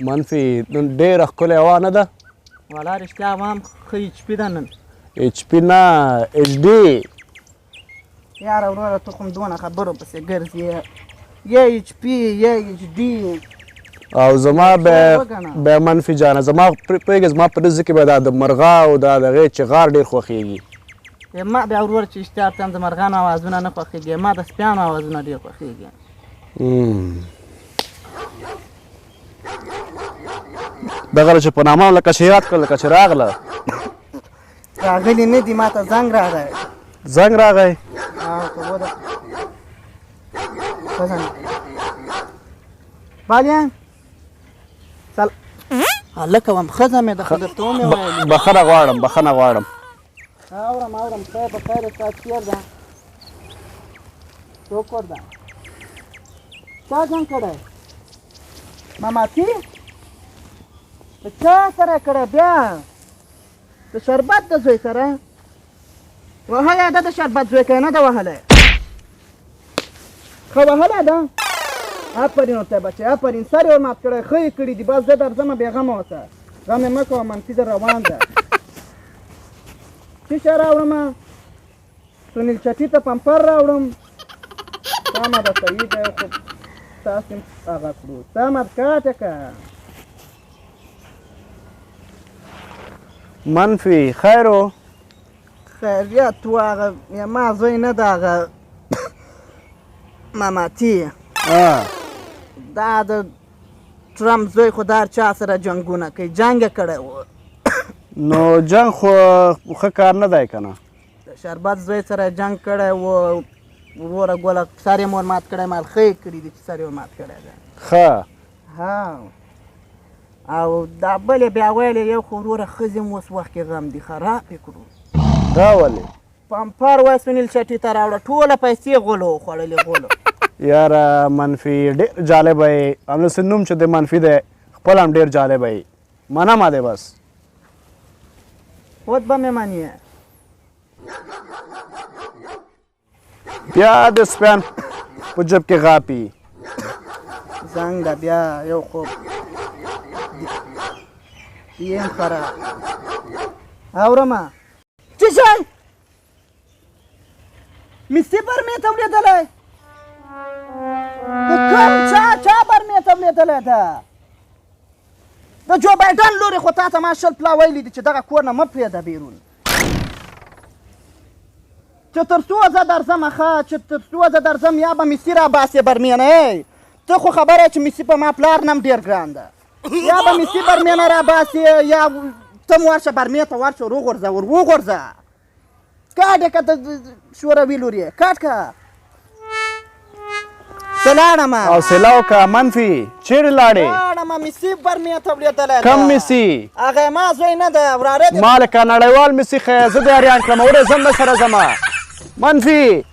منفي نن ډېره ښکلې هوا نه ده؟ والا رښتیا هم ښه ایچ پي ده نن. ایچ پي نه ایچ ډي. یاره وروره ته خو دونه خبرو پسې ګرځې، یا ایچ پي یا ایچ ډي. او زما به منفي جانه زما پوهېږې زما په رزق کې به دا د مرغاو دا د هغې چغار ډېر خوښېږي. ما بیا وروره چې اشتیا ته د مرغانو اوازونه نه خوښېږي، ما د سپیانو اوازونه ډېر خوښېږي. دغه چې په نامه لکه چې یاد کړه لکه چې راغله راغلي نه دي، ما ته زنګ راغی. زنګ راغی؟ بالیان هلکه وم ښځه مې ده، خو درته ومې ویلې. بخښنه غواړم بخښنه غواړم. اورم خیر په خیر ستا چیر ده؟ څوک کور ده؟ چا جنګ کړی؟ ماماتي؟ د چا سره کړی بیا؟ د شربت د زوی سره؟ وهلی ده د شربت زوی که نه ده وهلی؟ ښه وهلی ده؟ آفرین ورته بچی آفرین، سر یې ور مات کړی، ښه یې کړي دي. بس زه درځمه بېغمه اوسه، غم یې مه کوه، منفي در روان ده. څه شی راوړمه؟ سنیل چټي ته پمپر راوړم. سمه ده صحیح دی، خو تاسې هغه کړو. سمه ده کاټه که منفي خیر و؟ خیریت و. هغه ما زوی نه ده، هغه ماماتي دا د ټرمپ زوی خو دا هر چا سره جنګونه کوي، جنګ یې کړی و. نو جنګ خو ښه کار نه دی که نه؟ د شربت زوی سره جنګ کړی و. وروره ګوله سر یې مور مات کړی، مال ښه یې کړي دي چې سر یې ور مات کړی دی. ښه ها او دا بل یې بیا ویلې یو خو وروره ښځې م اوس وخت کې غم دي، خراب یې کړو. دا ولې؟ پمپر وایي سنیل چټي ته راوړه، ټوله پیسې غولو وخوړلې غولو. یاره منفي ډېر جالبه یې، همداسې نوم چې د منفي دی خپل هم ډېر جالبه یې. منمه دی بس. خود به مې منې. بیا د سپیان په جب کې غاپي. زنګ ده بیا یو خوب یم خراب. اورمه څه شی؟ مسی برمې ته ولیدلی؟ د کوم چا برمې ته ولیدلی ده؟ د جو بایډن لورې خو تا ته ما شل پلا ویلي دي چې دغه کور نه مه پرېږده بیرون، چې تر څو زه درځم. ښه چې تر څو زه درځم یا به مسی راباسې برمېنه. ته خو خبره چې مسی په ما پلار نه هم ډېر ګران ده. یا به مسی برمېنه راباسې یا ته م ورشه برمې ته ورشه، ور وغورځه ور وغورځه. کاټ یې که د شوروي لور یې کاټ که. زه لاړم او سیلا وکړه. منفي چیرې لاړې؟ لاړم مسی برمې ته ولیدلی. کم مسی؟ هغه ما زوی نه ده، وراره ما لکه نړیوال مسی ښه زه د اریان کړم، وړې ځم به سره ځمه. منفي